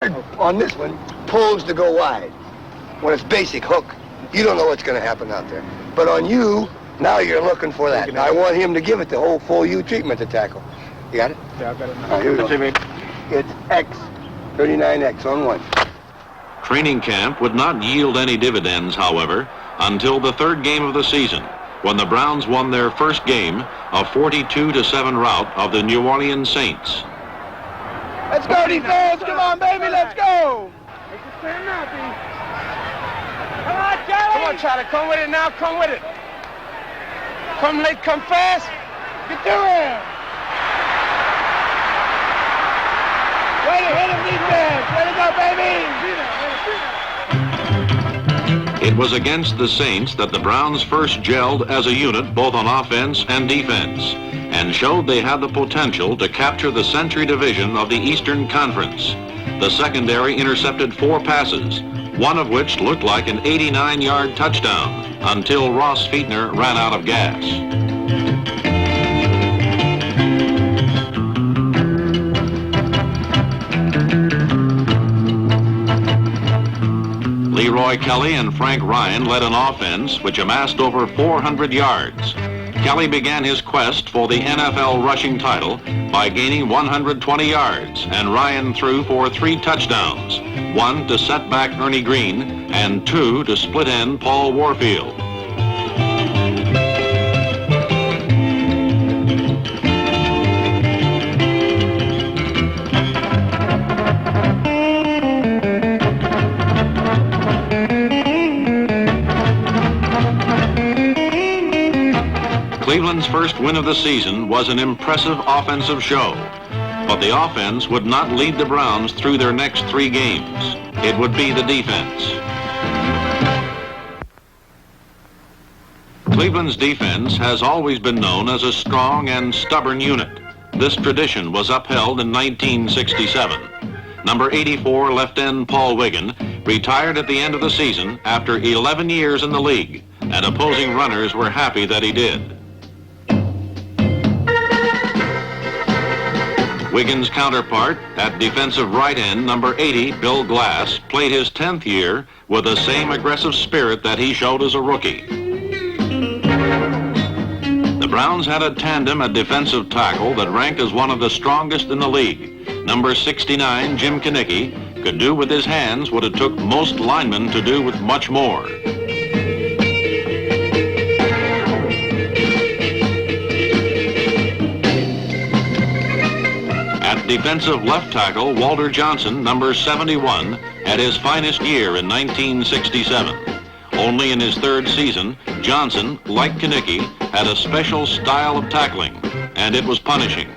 guard on this one pulls to go wide. When it's basic hook, you don't know what's going to happen out there. But on you, now you're looking for that. I want him to give it the whole full U treatment to tackle. You got it? Yeah, I've got it now. All right, here we go. It's X, 39X on one. Training camp would not yield any dividends, however, until the third game of the season, when the Browns won their first game, a 42-7 rout of the New Orleans Saints. Let's go, defense! Come on, baby, let's go! Make it stand now, B. Come on, Charlie! Come on, Charlie, come with it now, come with it. Come late, come fast. Get to him! Way to hit him, defense! Way to go, baby! It was against the Saints that the Browns first gelled as a unit, both on offense and defense, and showed they had the potential to capture the Century Division of the Eastern Conference. The secondary intercepted 4 passes, one of which looked like an 89-yard touchdown, until Ross Fietner ran out of gas. Leroy Kelly and Frank Ryan led an offense which amassed over 400 yards. Kelly began his quest for the NFL rushing title by gaining 120 yards, and Ryan threw for 3 touchdowns, 1 to set back Ernie Green and 2 to split end Paul Warfield. Cleveland's first win of the season was an impressive offensive show, but the offense would not lead the Browns through their next 3 games. It would be the defense. Cleveland's defense has always been known as a strong and stubborn unit. This tradition was upheld in 1967. Number 84 left end Paul Wiggin retired at the end of the season after 11 years in the league, and opposing runners were happy that he did. Wiggins' counterpart at defensive right end, number 80, Bill Glass, played his 10th year with the same aggressive spirit that he showed as a rookie. The Browns had a tandem at defensive tackle that ranked as one of the strongest in the league. Number 69, Jim Kinnicky, could do with his hands what it took most linemen to do with much more. Defensive left tackle Walter Johnson, number 71, had his finest year in 1967. Only in his 3rd season, Johnson, like Kinnicky, had a special style of tackling, and it was punishing.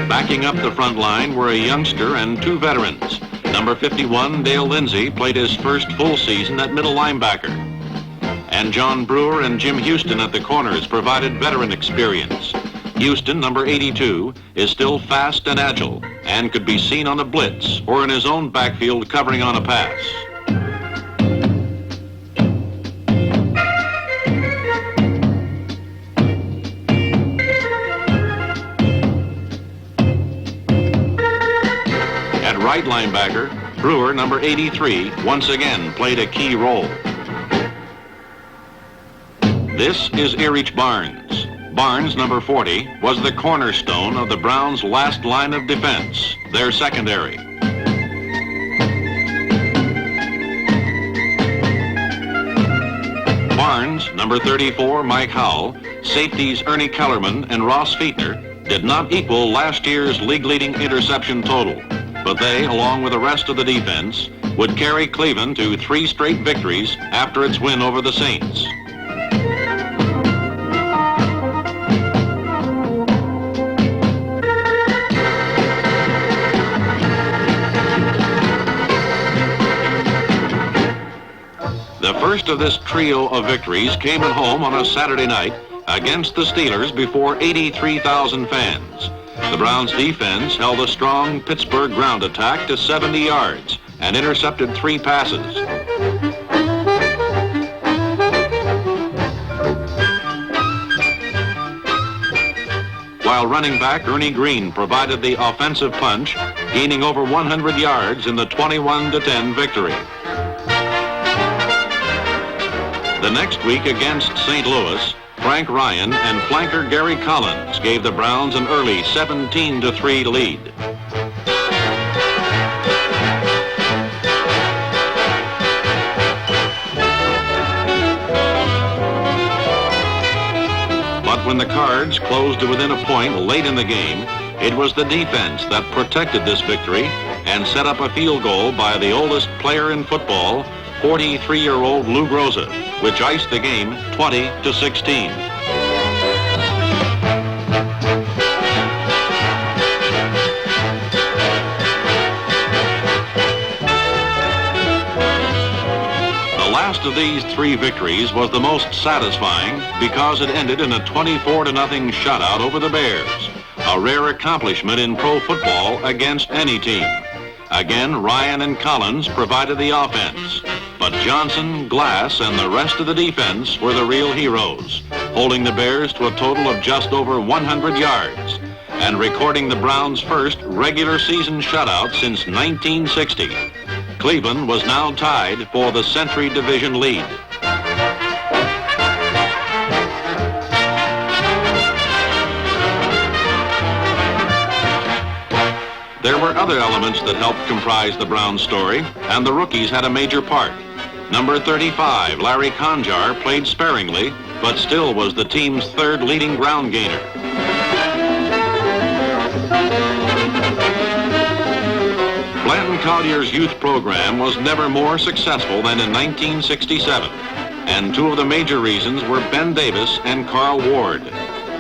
Backing up the front line were a youngster and 2 veterans. Number 51, Dale Lindsey, played his first full season at middle linebacker. And John Brewer and Jim Houston at the corners provided veteran experience. Houston, number 82, is still fast and agile and could be seen on a blitz or in his own backfield covering on a pass. At right linebacker, Brewer, number 83, once again played a key role. This is Erich Barnes. Barnes, number 40, was the cornerstone of the Browns' last line of defense, their secondary. Barnes, number 34, Mike Howell, safeties Ernie Kellerman and Ross Fietner did not equal last year's league-leading interception total, but they, along with the rest of the defense, would carry Cleveland to 3 straight victories after its win over the Saints. The first of this trio of victories came at home on a Saturday night against the Steelers before 83,000 fans. The Browns defense held a strong Pittsburgh ground attack to 70 yards and intercepted 3 passes. while running back Ernie Green provided the offensive punch, gaining over 100 yards in the 21-10 victory. The next week against St. Louis, Frank Ryan and flanker Gary Collins gave the Browns an early 17-3 lead. But when the Cards closed to within a point late in the game, it was the defense that protected this victory and set up a field goal by the oldest player in football, 43-year-old Lou Groza, which iced the game 20-16. The last of these three victories was the most satisfying because it ended in a 24-0 shutout over the Bears, a rare accomplishment in pro football against any team. Again, Ryan and Collins provided the offense, but Johnson, Glass, and the rest of the defense were the real heroes, holding the Bears to a total of just over 100 yards and recording the Browns' first regular season shutout since 1960. Cleveland was now tied for the Century Division lead. There were other elements that helped comprise the Browns story, and the rookies had a major part. Number 35, Larry Conjar, played sparingly, but still was the team's third leading ground gainer. Blanton Collier's youth program was never more successful than in 1967, and two of the major reasons were Ben Davis and Carl Ward.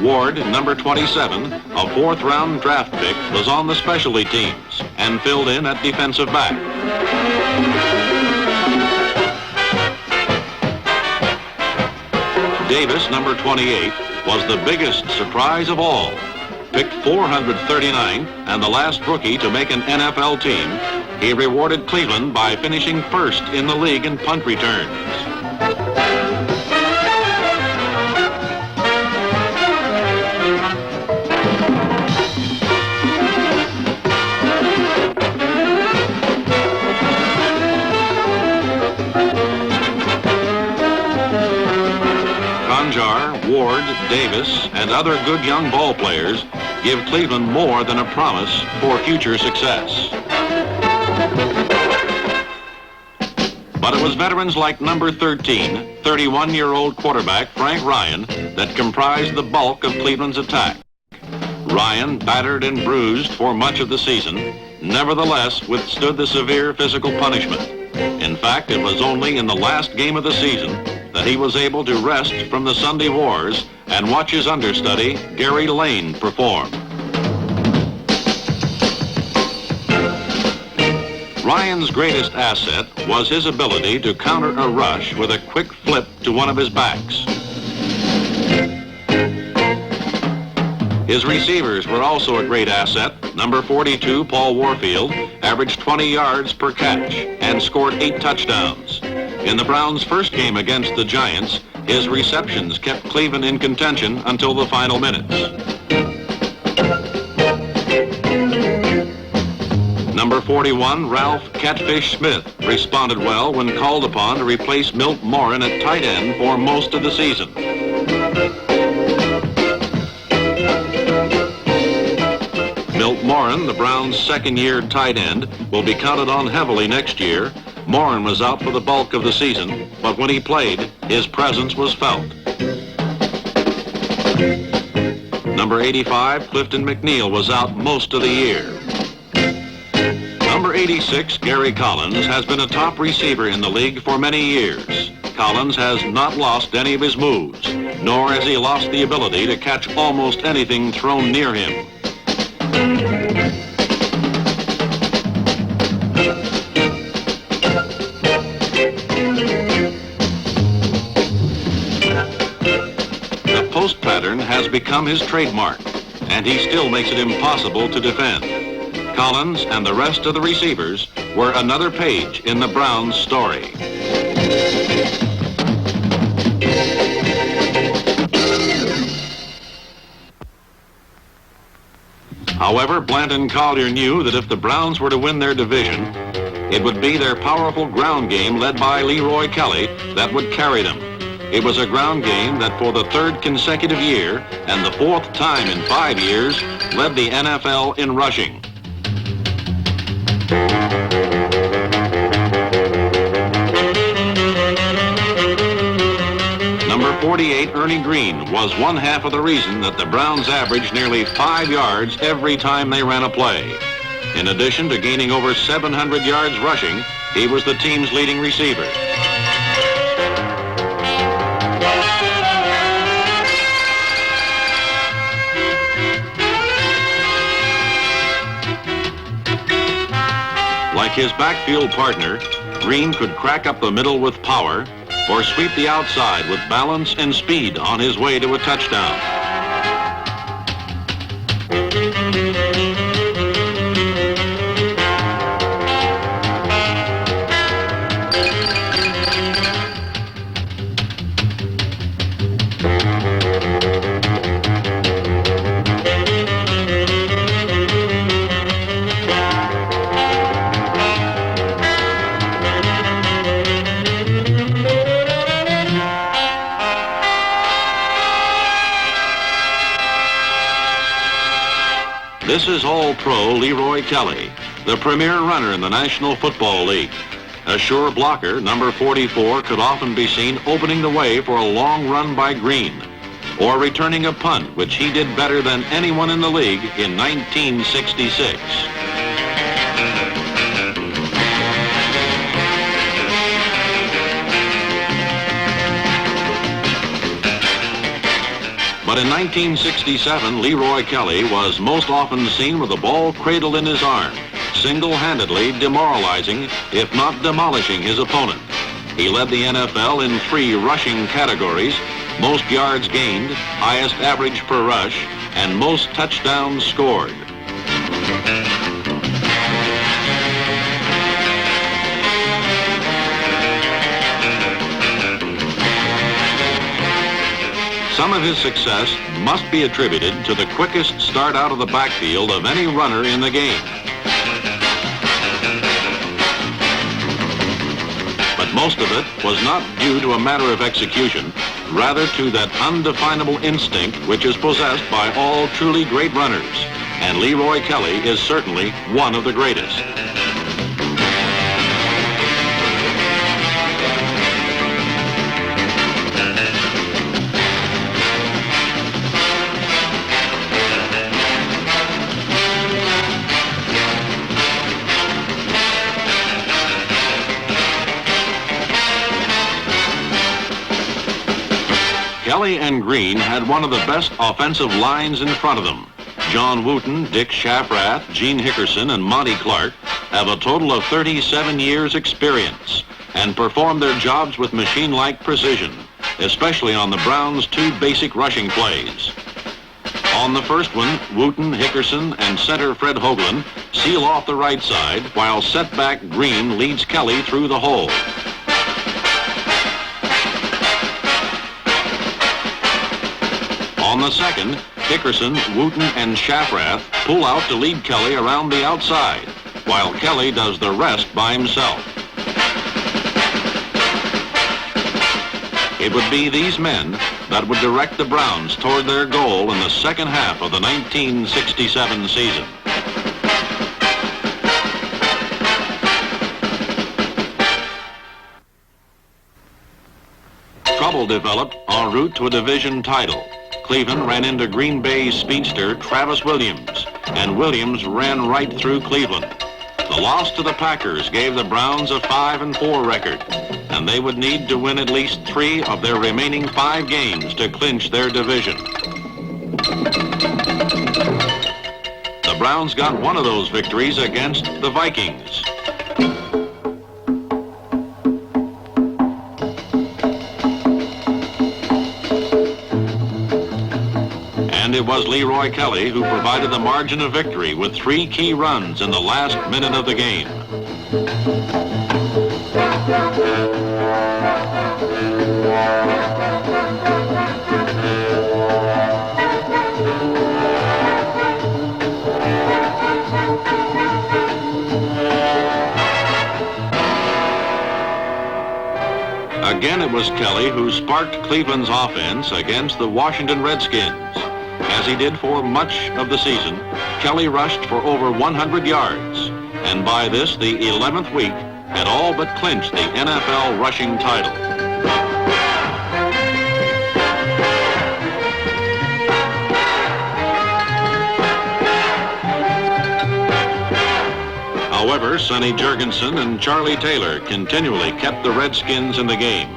Ward, number 27, a fourth-round draft pick, was on the specialty teams and filled in at defensive back. Davis, number 28, was the biggest surprise of all. Picked 439th and the last rookie to make an NFL team, he rewarded Cleveland by finishing first in the league in punt returns. Ward, Davis, and other good young ball players give Cleveland more than a promise for future success. But it was veterans like number 13, 31-year-old quarterback Frank Ryan that comprised the bulk of Cleveland's attack. Ryan, battered and bruised for much of the season, nevertheless withstood the severe physical punishment. In fact, it was only in the last game of the season that he was able to rest from the Sunday wars and watch his understudy, Gary Lane, perform. Ryan's greatest asset was his ability to counter a rush with a quick flip to one of his backs. His receivers were also a great asset. Number 42, Paul Warfield, averaged 20 yards per catch and scored 8 touchdowns. In the Browns' first game against the Giants, his receptions kept Cleveland in contention until the final minutes. Number 41, Ralph Catfish Smith, responded well when called upon to replace Milt Morin at tight end for most of the season. Milt Morin, the Browns' second-year tight end, will be counted on heavily next year. Morin was out for the bulk of the season, but when he played, his presence was felt. Number 85, Clifton McNeil, was out most of the year. Number 86, Gary Collins, has been a top receiver in the league for many years. Collins has not lost any of his moves, nor has he lost the ability to catch almost anything thrown near him. The post pattern has become his trademark, and he still makes it impossible to defend. Collins and the rest of the receivers were another page in the Browns' story. However, Blanton Collier knew that if the Browns were to win their division, it would be their powerful ground game led by Leroy Kelly that would carry them. It was a ground game that for the third consecutive year and the fourth time in 5 years led the NFL in rushing. Number 48, Ernie Green, was one half of the reason that the Browns averaged nearly 5 yards every time they ran a play. In addition to gaining over 700 yards rushing, he was the team's leading receiver. Like his backfield partner, Green could crack up the middle with power or sweep the outside with balance and speed on his way to a touchdown. This is All-Pro Leroy Kelly, the premier runner in the National Football League. A sure blocker, number 44 could often be seen opening the way for a long run by Green, or returning a punt, which he did better than anyone in the league in 1966. But in 1967, Leroy Kelly was most often seen with the ball cradled in his arm, single-handedly demoralizing, if not demolishing, his opponent. He led the NFL in 3 rushing categories: most yards gained, highest average per rush, and most touchdowns scored. Some of his success must be attributed to the quickest start out of the backfield of any runner in the game. But most of it was not due to a matter of execution, rather to that undefinable instinct which is possessed by all truly great runners, and Leroy Kelly is certainly one of the greatest. Kelly and Green had one of the best offensive lines in front of them. John Wooten, Dick Shafrath, Gene Hickerson, and Monty Clark have a total of 37 years' experience and perform their jobs with machine-like precision, especially on the Browns' 2 basic rushing plays. On the first one, Wooten, Hickerson, and center Fred Hoagland seal off the right side, while setback Green leads Kelly through the hole. On the second, Hickerson, Wooten, and Shafrath pull out to lead Kelly around the outside, while Kelly does the rest by himself. It would be these men that would direct the Browns toward their goal in the second half of the 1967 season. Trouble developed en route to a division title. Cleveland ran into Green Bay's speedster Travis Williams, and Williams ran right through Cleveland. The loss to the Packers gave the Browns a 5-4 record, and they would need to win at least 3 of their remaining 5 games to clinch their division. The Browns got one of those victories against the Vikings. And it was Leroy Kelly who provided the margin of victory with 3 key runs in the last minute of the game. Again, it was Kelly who sparked Cleveland's offense against the Washington Redskins. As he did for much of the season, Kelly rushed for over 100 yards, and by this, the 11th week, had all but clinched the NFL rushing title. However, Sonny Jurgensen and Charlie Taylor continually kept the Redskins in the game.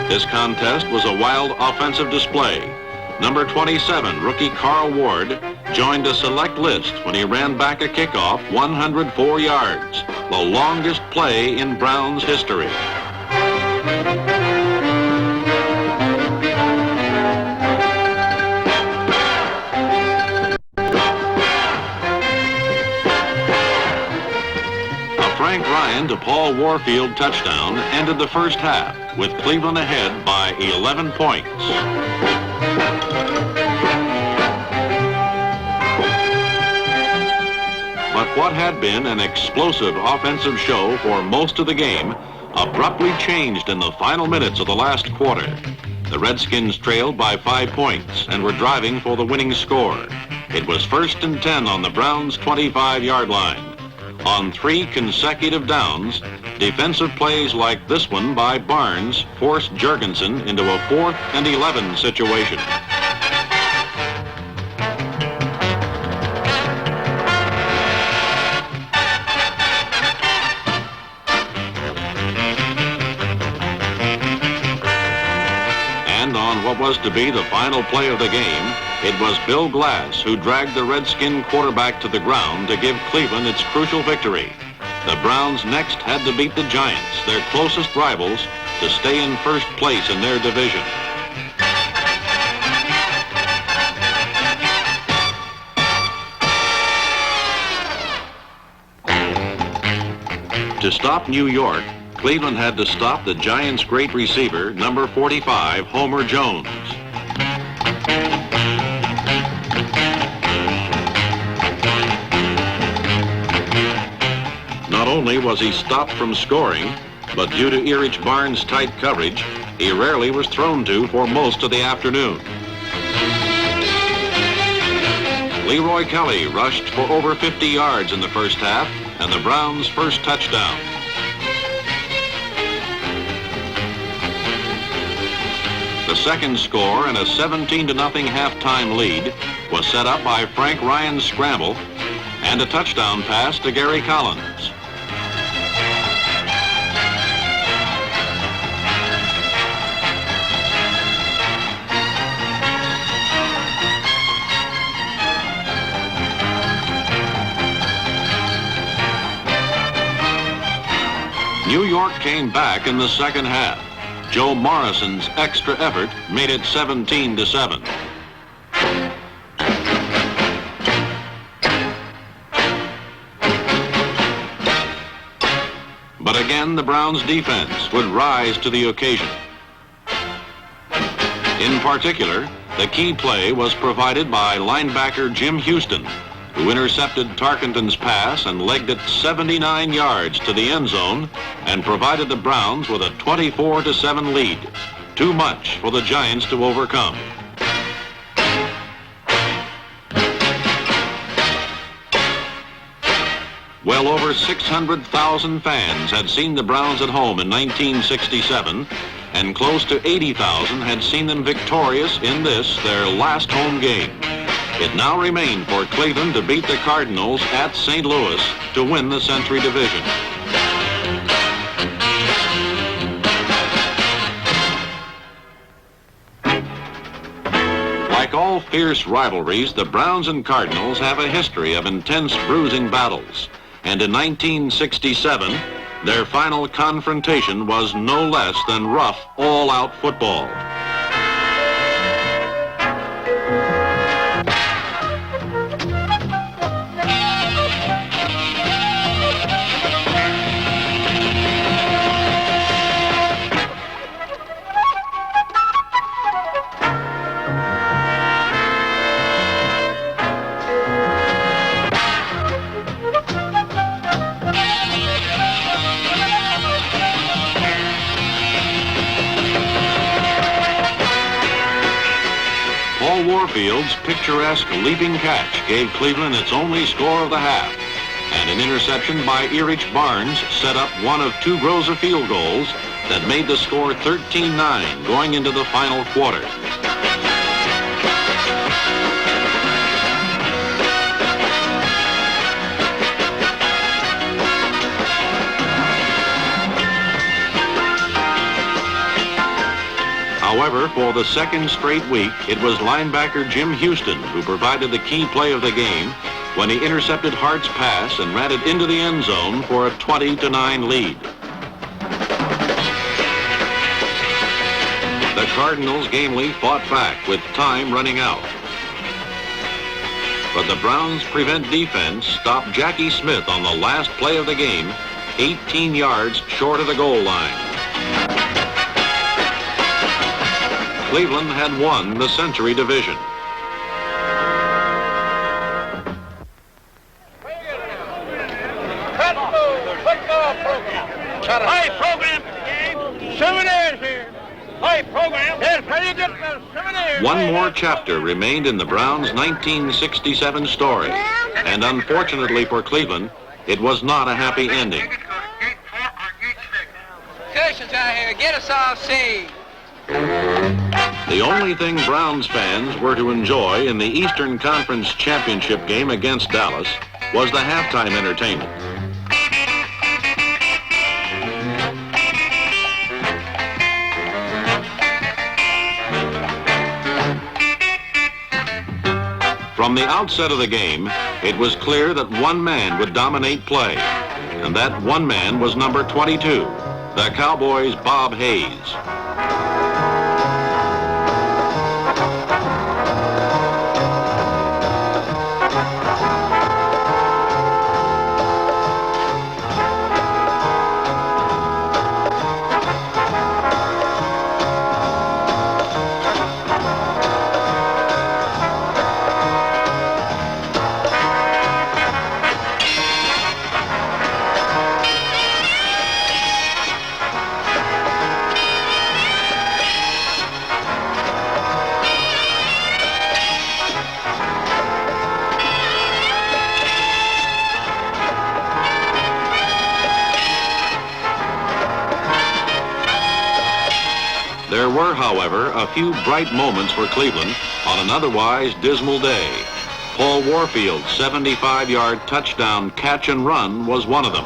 This contest was a wild offensive display. Number 27, rookie Carl Ward, joined a select list when he ran back a kickoff 104 yards, the longest play in Browns history. Frank Ryan to Paul Warfield touchdown ended the first half, with Cleveland ahead by 11 points. But what had been an explosive offensive show for most of the game abruptly changed in the final minutes of the last quarter. The Redskins trailed by 5 points and were driving for the winning score. It was 1st and 10 on the Browns' 25-yard line. On 3 consecutive downs, defensive plays like this one by Barnes forced Jurgensen into a 4th and 11 situation. And on what was to be the final play of the game, it was Bill Glass who dragged the Redskin quarterback to the ground to give Cleveland its crucial victory. The Browns next had to beat the Giants, their closest rivals, to stay in first place in their division. To stop New York, Cleveland had to stop the Giants' great receiver, number 45, Homer Jones. Not only was he stopped from scoring, but due to Erich Barnes' tight coverage, he rarely was thrown to for most of the afternoon. Leroy Kelly rushed for over 50 yards in the first half and the Browns' first touchdown. The second score and a 17-0 halftime lead was set up by Frank Ryan's scramble and a touchdown pass to Gary Collins. New York came back in the second half. Joe Morrison's extra effort made it 17-7. But again, the Browns' defense would rise to the occasion. In particular, the key play was provided by linebacker Jim Houston, who intercepted Tarkenton's pass and legged it 79 yards to the end zone and provided the Browns with a 24-7 lead. Too much for the Giants to overcome. Well over 600,000 fans had seen the Browns at home in 1967, and close to 80,000 had seen them victorious in this, their last home game. It now remained for Cleveland to beat the Cardinals at St. Louis to win the Century Division. Like all fierce rivalries, the Browns and Cardinals have a history of intense bruising battles. And in 1967, their final confrontation was no less than rough, all-out football. Warfield's picturesque leaping catch gave Cleveland its only score of the half, and an interception by Erich Barnes set up one of two rows of field goals that made the score 13-9 going into the final quarter. However, for the second straight week, it was linebacker Jim Houston who provided the key play of the game when he intercepted Hart's pass and ran it into the end zone for a 20-9 lead. The Cardinals gamely fought back with time running out. But the Browns' prevent defense stopped Jackie Smith on the last play of the game, 18 yards short of the goal line. Cleveland had won the Century Division. Football program. Hey, program. Souvenirs here. Hey, program. Here's where you get the souvenirs. One more chapter remained in the Browns' 1967 story, and unfortunately for Cleveland, it was not a happy ending. Cushions out here. Get us all saved. The only thing Browns fans were to enjoy in the Eastern Conference Championship game against Dallas was the halftime entertainment. From the outset of the game, it was clear that one man would dominate play, and that one man was number 22, the Cowboys' Bob Hayes. There were, however, a few bright moments for Cleveland on an otherwise dismal day. Paul Warfield's 75-yard touchdown catch and run was one of them.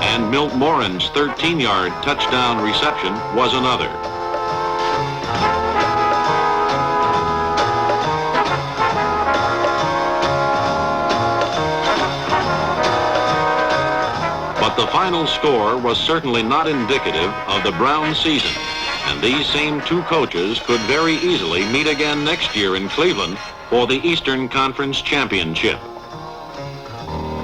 And Milt Morin's 13-yard touchdown reception was another. But the final score was certainly not indicative of the Browns season, and these same two coaches could very easily meet again next year in Cleveland for the Eastern Conference Championship.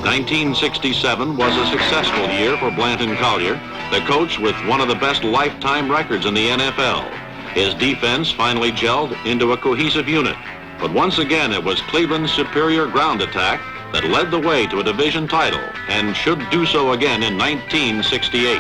1967 was a successful year for Blanton Collier, the coach with one of the best lifetime records in the NFL. His defense finally gelled into a cohesive unit, but once again it was Cleveland's superior ground attack that led the way to a division title and should do so again in 1968.